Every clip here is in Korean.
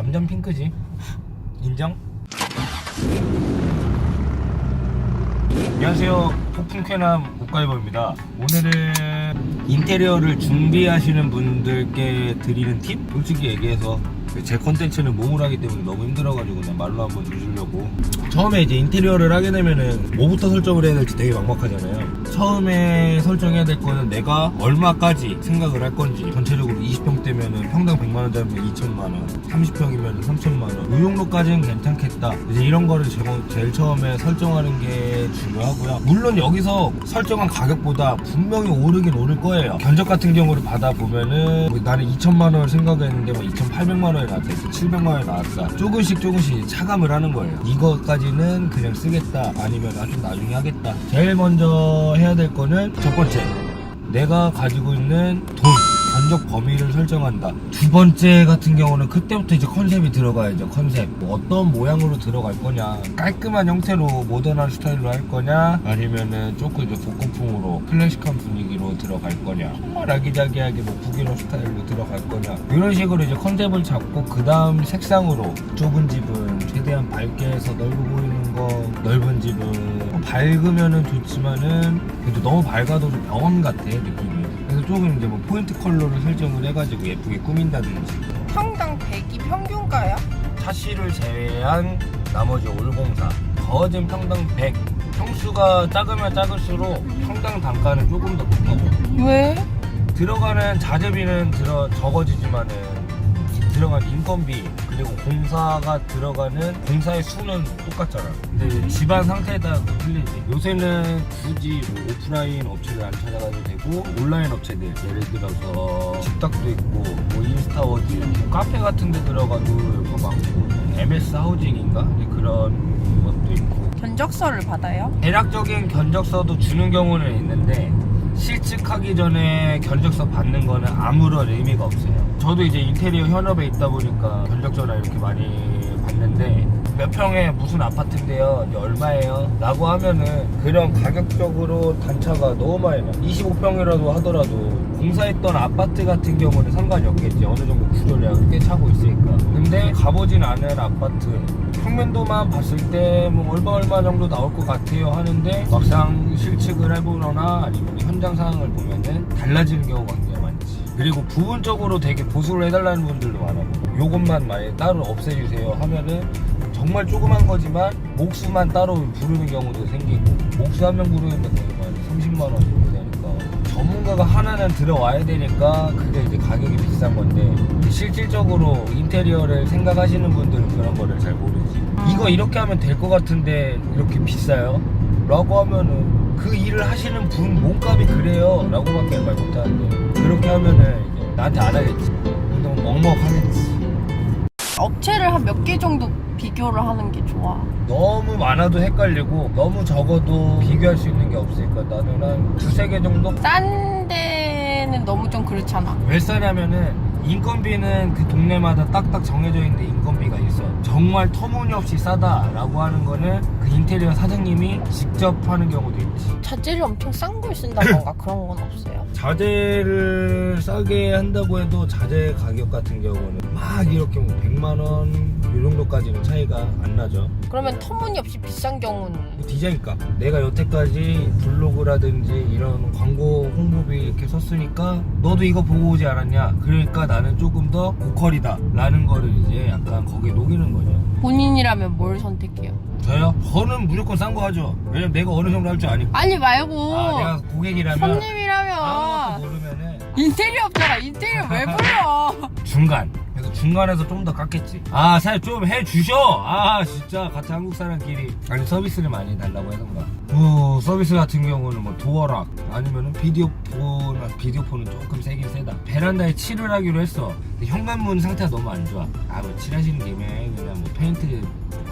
남잔 핑크지. 인정? 안녕하세요, 폭풍쾌남 국가이버입니다. 오늘은 인테리어를 준비하시는 분들께 드리는 팁? 솔직히 얘기해서 제 컨텐츠는 몸으로 하기 때문에 너무 힘들어가지고 그냥 말로 한번 해주려고. 처음에 이제 인테리어를 하게 되면은 뭐부터 설정을 해야 될지 되게 막막하잖아요. 처음에 설정해야 될 거는 내가 얼마까지 생각을 할 건지, 전체적으로 20평대면은 평당 100만원짜리면 2천만원, 30평이면 3천만원, 이 정도까지는 괜찮겠다. 이제 이런 거를 제일 처음에 설정하는 게 중요하고요. 물론 여기서 설정한 가격보다 분명히 오르긴 오를 거예요. 견적 같은 경우를 받아보면은 나는 2천만원을 생각했는데 뭐 2,800만원이 나왔다, 700만원이 나왔다. 조금씩 차감을 하는 거예요. 이거까지는 그냥 쓰겠다, 아니면 좀 나중에 하겠다. 제일 먼저 해야 될 거는 첫 번째, 내가 가지고 있는 돈, 견적 범위를 설정한다. 두 번째 같은 경우는 그때부터 이제 컨셉이 들어가야죠. 컨셉. 뭐 어떤 모양으로 들어갈 거냐, 깔끔한 형태로 모던한 스타일로 할 거냐, 아니면은 조금 이제 복고풍으로 클래식한 분위기로 들어갈 거냐, 정말 아기자기하게 뭐 북유럽 스타일로 들어갈 거냐, 이런 식으로 이제 컨셉을 잡고 그 다음 색상으로 좁은 집은 최대한 밝게 해서 넓어 보이는 거, 넓은 집은 밝으면은 좋지만은 그래도 너무 밝아도 좀 병원 같아 느낌이. 그래서 조금 이제 뭐 포인트 컬러를 설정을 해가지고 예쁘게 꾸민다든지. 평당 100이 평균가야? 차시를 제외한 나머지 올공사 거진 평당 100. 평수가 작으면 작을수록 평당 단가는 조금 더 높아져. 왜? 들어가는 자재비는 적어지지만은 들어간 인건비, 그리고 공사가 들어가는 공사의 수는 똑같잖아. 근데 집안 상태에 따라 또 틀리지. 요새는 굳이 뭐 오프라인 업체를 안 찾아가도 되고, 온라인 업체들, 예를 들어서 집탁도 있고, 뭐 인스타워드, 뭐 카페 같은 데 들어가도 이거 많고, MS 하우징인가? 그런 것도 있고. 견적서를 받아요? 대략적인 견적서도 주는 경우는 있는데, 실측하기 전에 견적서 받는 거는 아무런 의미가 없어요. 저도 이제 인테리어 현업에 있다 보니까 견적서나 이렇게 많이 받는데, 몇 평에 무슨 아파트인데요, 이제 얼마예요? 라고 하면은 그런 가격적으로 단차가 너무 많이 나. 25평이라도 하더라도 공사했던 아파트 같은 경우는 상관이 없겠지. 어느 정도 구조량을 꽤 차고 있으니까. 근데 가보진 않은 아파트, 평면도만 봤을 때 뭐 얼마 정도 나올 것 같아요 하는데, 막상 실측을 해보거나 아니면 현장 상황을 보면은 달라지는 경우가 굉장히 많지. 그리고 부분적으로 되게 보수를 해달라는 분들도 많아요. 요것만 만약에 따로 없애주세요 하면은 정말 조그만 거지만 목수만 따로 부르는 경우도 생기고, 목수 한 명 부르는데 거의 한 30만원 정도 되니까 전문가가 하나는 들어와야 되니까 그게 이제 가격이 비싼 건데, 실질적으로 인테리어를 생각하시는 분들은 그런 거를 잘 모르지. 이거 이렇게 하면 될 것 같은데 이렇게 비싸요? 라고 하면은 그 일을 하시는 분 몸값이 그래요 라고 밖에 말 못하는데, 그렇게 하면은 이제 나한테 안 하겠지. 너무 먹먹하겠지. 업체를 한 몇 개 정도 비교를 하는 게 좋아? 너무 많아도 헷갈리고 너무 적어도 비교할 수 있는 게 없으니까 나는 한 두세 개 정도? 싼 데는 너무 좀 그렇잖아. 왜 싸냐면은 인건비는 그 동네마다 딱딱 정해져 있는데 인건비가 있어. 정말 터무니없이 싸다라고 하는 거는 그 인테리어 사장님이 직접 하는 경우도 있지. 자재를 엄청 싼 걸 쓴다던가 그런 건 없어요? 자재를 싸게 한다고 해도 자재 가격 같은 경우는 막 이렇게 뭐 100만원 이 정도까지는 차이가 안 나죠. 그러면 터무니없이 비싼 경우는? 디자인값, 내가 여태까지 블로그라든지 이런 광고 홍보비 이렇게 썼으니까 너도 이거 보고 오지 않았냐, 그러니까 나는 조금 더 고퀄이다 라는 거를 이제 약간 거기에 녹이는 거죠. 본인이라면 뭘 선택해요? 저요? 저는 무조건 싼 거 하죠. 왜냐면 내가 어느 정도 할 줄 아니까. 아니 말고 내가 고객이라면 손님이라면 아무것도 모르면은 인테리어 없잖아. 인테리어 왜 불러? 중간. 그래서 중간에서 좀 더 깎겠지. 사실 좀 해주셔. 진짜 같은 한국 사람끼리. 아니 서비스를 많이 달라고 하던가. 서비스 같은 경우는 뭐 도어락, 아니면은 비디오폰은 조금 세긴 세다. 베란다에 칠을 하기로 했어. 근데 현관문 상태가 너무 안 좋아. 뭐 칠하시는 김에 그냥 뭐 페인트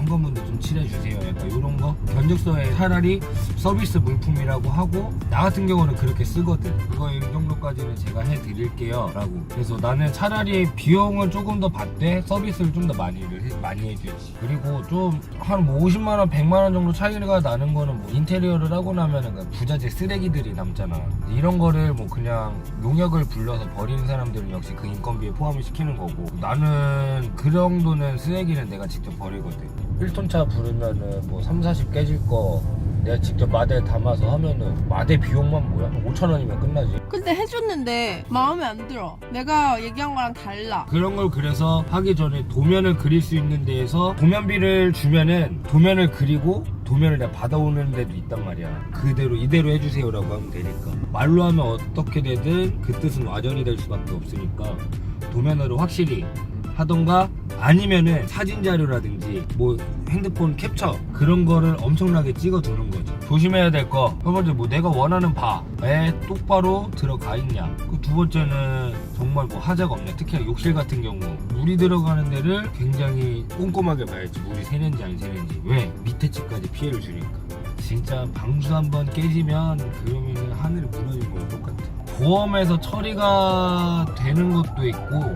현관문도 좀 칠해주세요. 약간 이런 거 견적서에 차라리 서비스 물품이라고 하고 나 같은 경우는 그렇게 쓰거든. 이거 이 정도까지는 제가 해드릴게요 라고. 그래서 나는 차라리 비용은 조금 더 받되 서비스를 좀 더 많이 해주지. 그리고 좀 한 뭐 50만원 100만원 정도 차이가 나는 거는 뭐 인테리어를 하고 나면은 그 부자재 쓰레기들이 남잖아. 이런 거를 뭐 그냥 용역을 불러서 버리는 사람들은 역시 그 인건비에 포함을 시키는 거고, 나는 그 정도는 쓰레기는 내가 직접 버리거든. 1톤 차 부르면은 뭐 3, 40 깨질 거 내가 직접 마대에 담아서 하면은 마대 비용만 뭐야? 5,000원이면 끝나지. 근데 해줬는데 마음에 안 들어. 내가 얘기한 거랑 달라. 그런 걸 그래서 하기 전에 도면을 그릴 수 있는 데에서 도면비를 주면은 도면을 그리고 도면을 내가 받아오는 데도 있단 말이야. 그대로 이대로 해주세요라고 하면 되니까. 말로 하면 어떻게 되든 그 뜻은 와전이 될 수밖에 없으니까 도면으로 확실히 하던가, 아니면은 사진 자료라든지 뭐 핸드폰 캡처 그런 거를 엄청나게 찍어 두는 거지. 조심해야 될 거, 첫 번째 뭐 내가 원하는 바에 똑바로 들어가 있냐. 그 두 번째는 정말 뭐 하자가 없냐. 특히 욕실 같은 경우 물이 들어가는 데를 굉장히 꼼꼼하게 봐야지. 물이 새는지 안 새는지. 왜? 밑에 집까지 피해를 주니까. 진짜 방수 한번 깨지면 그러면 하늘이 무너지는 거랑 똑같아. 보험에서 처리가 되는 것도 있고,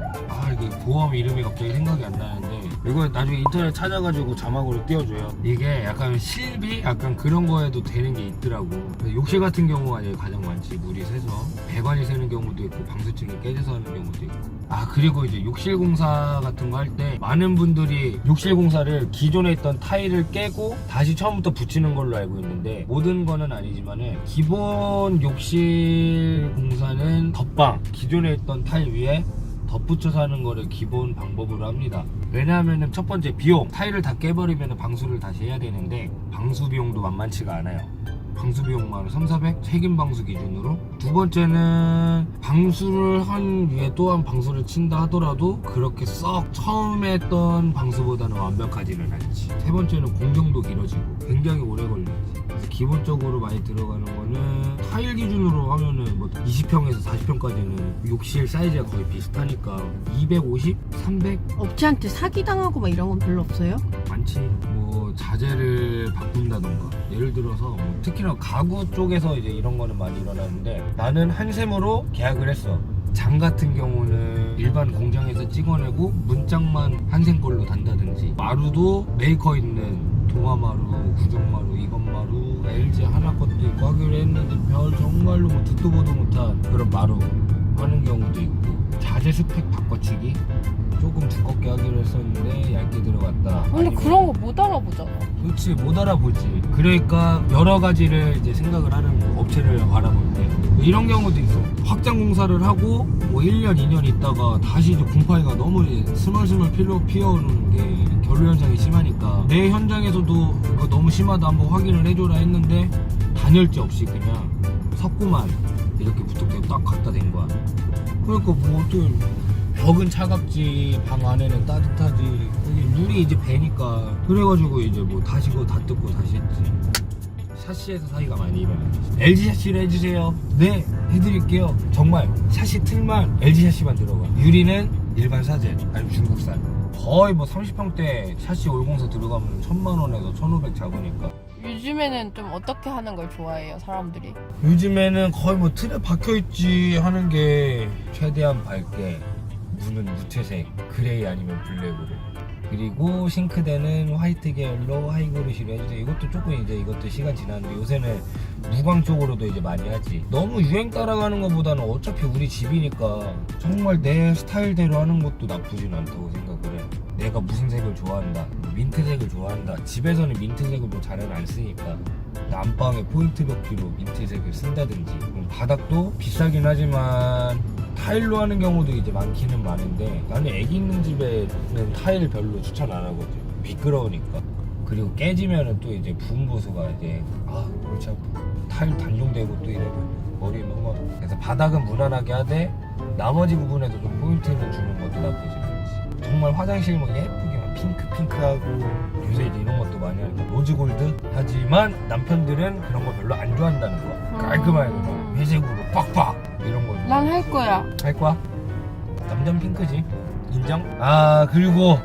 이게 보험 이름이 갑자기 생각이 안 나는데, 이거 나중에 인터넷 찾아가지고 자막으로 띄워줘요. 이게 약간 실비? 약간 그런 거에도 되는 게 있더라고. 욕실 같은 경우가 이제 가장 많지. 물이 새서 배관이 새는 경우도 있고 방수층이 깨져서 하는 경우도 있고. 그리고 이제 욕실 공사 같은 거 할 때 많은 분들이 욕실 공사를 기존에 있던 타일을 깨고 다시 처음부터 붙이는 걸로 알고 있는데, 모든 거는 아니지만은 기본 욕실 공사는 덧방, 기존에 있던 타일 위에 덧붙여서 하는 거를 기본 방법으로 합니다. 왜냐하면 첫 번째 비용, 타일을 다 깨버리면 방수를 다시 해야 되는데 방수 비용도 만만치가 않아요. 방수 비용만 3,400? 책임 방수 기준으로. 두 번째는 방수를 한 위에 또한 방수를 친다 하더라도 그렇게 썩 처음에 했던 방수보다는 완벽하지는 않지. 세 번째는 공정도 길어지고 굉장히 오래 걸리지. 그래서 기본적으로 많이 들어가는 거는 타일 기준으로 하면은 뭐 20평에서 40평까지는 욕실 사이즈가 거의 비슷하니까 250? 300? 업체한테 사기당하고 막 이런 건 별로 없어요? 많지. 뭐 자재를 바꾼다던가, 예를 들어서 뭐 특히나 가구 쪽에서 이제 이런 거는 많이 일어나는데, 나는 한샘으로 계약을 했어. 장 같은 경우는 일반 공장에서 찍어내고 문짝만 한샘 걸로 단다든지, 마루도 메이커 있는 동아마루, 구정마루, 이건마루, LG 하나 것도 있고 하기로 했는데 별 정말로 뭐 듣도 보도 못한 그런 마루 하는 경우도 있고, 자재 스펙 바꿔치기 조금 두껍게 하기로 했었는데 얇게 들어갔다. 근데 아니면 그런 거 못 알아보잖아. 그렇지, 못 알아보지. 그러니까 여러 가지를 이제 생각을 하는 거, 업체를 알아볼 때 이런 경우도 있어. 확장 공사를 하고 뭐 1년 2년 있다가 다시 이제 곰팡이가 너무 스멀스멀 피어오는 게 결로 현상이 심하니까, 내 현장에서도 이거 너무 심하다 한번 확인을 해줘라 했는데 단열재 없이 그냥 석고만 이렇게 무턱대고 딱 갖다 댄 거야. 그러니까 뭐 어떤 벽은 차갑지, 방 안에는 따뜻하지, 여기 물이 이제 배니까. 그래가지고 이제 뭐 다시 그거 다 뜯고 다시 했지. 샤시에서 사이가 많이 일어나지. LG 샤시를 해주세요. 네, 해드릴게요. 정말 샤시 틀만 LG 샤시만 들어가. 유리는 일반 사제 아니면 중국산. 거의 뭐 30평대 샤시 올공사 들어가면 1,000만원에서 1,500 잡으니까. 요즘에는 좀 어떻게 하는 걸 좋아해요, 사람들이? 요즘에는 거의 뭐 틀에 박혀있지 하는 게 최대한 밝게, 문은 무채색, 그레이 아니면 블랙으로. 그리고 싱크대는 화이트 계열로 하이그로시로 해주세요. 이것도 조금 이제 이것도 시간 지났는데 요새는 무광 쪽으로도 이제 많이 하지. 너무 유행 따라가는 것보다는 어차피 우리 집이니까 정말 내 스타일대로 하는 것도 나쁘진 않다고 생각을 해. 내가 무슨 색을 좋아한다, 민트색을 좋아한다. 집에서는 민트색을 뭐 잘은 안 쓰니까 안방에 포인트 벽지로 민트색을 쓴다든지. 바닥도 비싸긴 하지만 타일로 하는 경우도 이제 많기는 많은데, 나는 애기 있는 집에는 타일 별로 추천 안 하거든. 미끄러우니까. 그리고 깨지면은 또 이제 부은 보수가 이제 골치 아파. 타일 단종되고 또 이러면 머리 너무 아파. 그래서 바닥은 무난하게 하되 나머지 부분에도 좀 포인트를 주는 것도 나쁘지 않지. 정말 화장실 뭐 예쁘게 막 핑크하고, 요새 이제 이런 것도 많이 하니까 로즈 골드 하지만 남편들은 그런 거 별로 안 좋아한다는 거야. 깔끔하게 막 회색으로 빡빡 이런 거. 난 할 거야. 할 거야? 남자는 핑크지. 인정? 그리고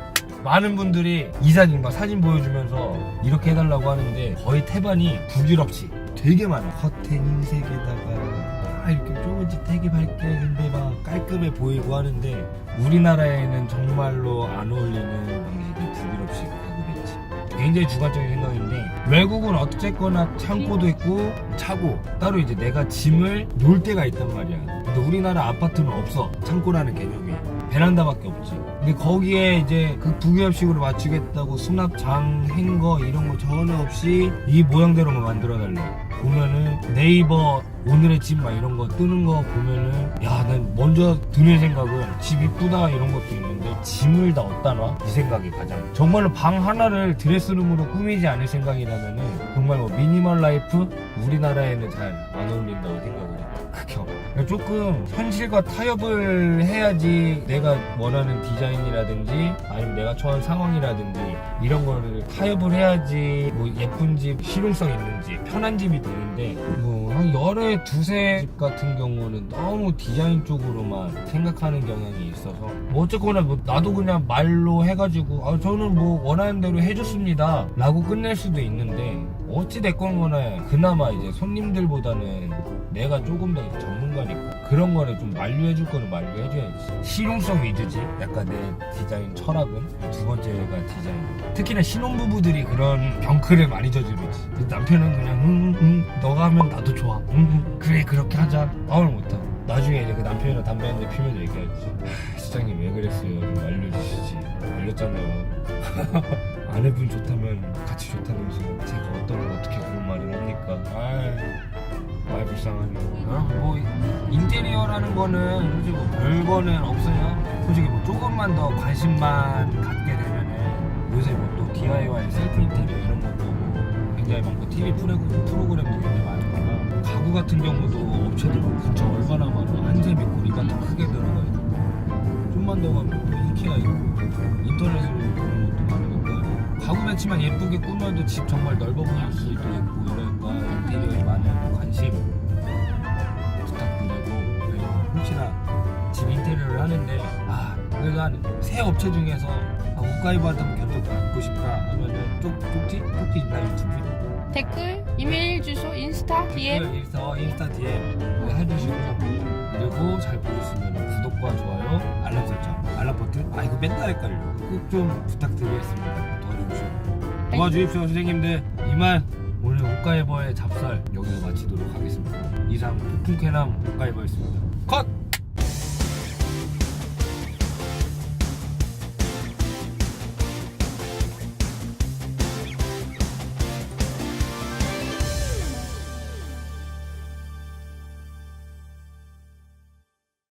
많은 분들이 이사님 막 사진 보여주면서 이렇게 해달라고 하는데 거의 태반이 북유럽식 되게 많아. 커튼 흰색에다가 이렇게 조금씩 되게 밝게 근데 막 깔끔해 보이고 하는데 우리나라에는 정말로 안 어울리는 방식이 북유럽식 가구겠지. 굉장히 주관적인 생각인데 외국은 어쨌거나 창고도 있고 차고 따로 이제 내가 짐을 놓을 데가 있단 말이야. 근데 우리나라 아파트는 없어. 창고라는 개념이 베란다밖에 없지. 근데 거기에 이제 그 북유럽식으로 맞추겠다고 수납장, 행거 이런 거 전혀 없이 이 모양대로만 만들어 달래. 보면은 네이버 오늘의 집 막 이런 거 뜨는 거 보면은 야, 난 먼저 드는 생각은 집 이쁘다 이런 것도 있는데 짐을 다 어디다 놔? 이 생각이 가장 정말로 방 하나를 드레스룸으로 꾸미지 않을 생각이라면은 정말 뭐 미니멀 라이프 우리나라에는 잘 안 어울린다고 생각을 해. 극혐. 조금 현실과 타협을 해야지 내가 원하는 디자인이라든지 아니면 내가 처한 상황이라든지 이런 거를 타협을 해야지 뭐 예쁜 집, 실용성 있는 집, 편한 집이 되는데 뭐 한 열에 두세 집 같은 경우는 너무 디자인 쪽으로만 생각하는 경향이 있어서 뭐 어쨌거나 뭐 나도 그냥 말로 해가지고 아 저는 뭐 원하는 대로 해줬습니다 라고 끝낼 수도 있는데 어찌 됐건 간에 그나마 이제 손님들보다는 내가 조금 더 전문가니까 그런 거를 좀 만류해줄 거는 만류해줘야지. 실용성 위주지. 약간 내 디자인 철학은 두 번째가 디자인. 특히나 신혼부부들이 그런 병크를 많이 저지르지. 남편은 그냥 너가 하면 나도 좋아. 그래 그렇게 하자. 마음을 못하고 나중에 이제 그 남편이랑 담배 한 대 피면서 얘기하지. 시장님 왜 그랬어요? 좀 알려주시지. 알렸잖아요. 아내분 좋다면 같이 좋다면서 제가 어떤 어떻게 그런 말을 합니까? 말 불쌍하네. 뭐 인테리어라는 거는 솔직히 뭐 별거는 없어요. 솔직히 뭐 조금만 더 관심만 갖게 되면은 요새 뭐 또 DIY 셀프 인테리어 이런 것도 뭐 굉장히 많고 TV 프로그램도 굉장히 많으니까 가구 같은 경우도 업체들 근처 얼마나 많아. 한샘 있고 리바트 크게 들어가 있고 좀만 더 가면 또 이케아 있고 인터넷으로 보는 것도 많으니까 가구 배치만 예쁘게 꾸며도 집 정말 넓어 보일 수도 있고 이러니까 인테리어에 많은 관심 부탁드리고 혹시나 집 인테리어를 하는데 그래도 한 새 업체 중에서 우가이바한테 한번 견적 받고 싶다 하면은 쪽지 있나 유튜브? 댓글, 이메일 주소, 인스타, DM. 인스타 DM 해주시고 그리고 잘 보셨으면 구독과 좋아요, 알람 설정, 알람 버튼 이거 맨날 헷갈려. 꼭 좀 부탁드리겠습니다. 도와주십시오 선생님들. 이만 오늘 우가이버의 잡살 여기서 마치도록 하겠습니다. 이상 폭풍캐남 우가이버였습니다. 컷!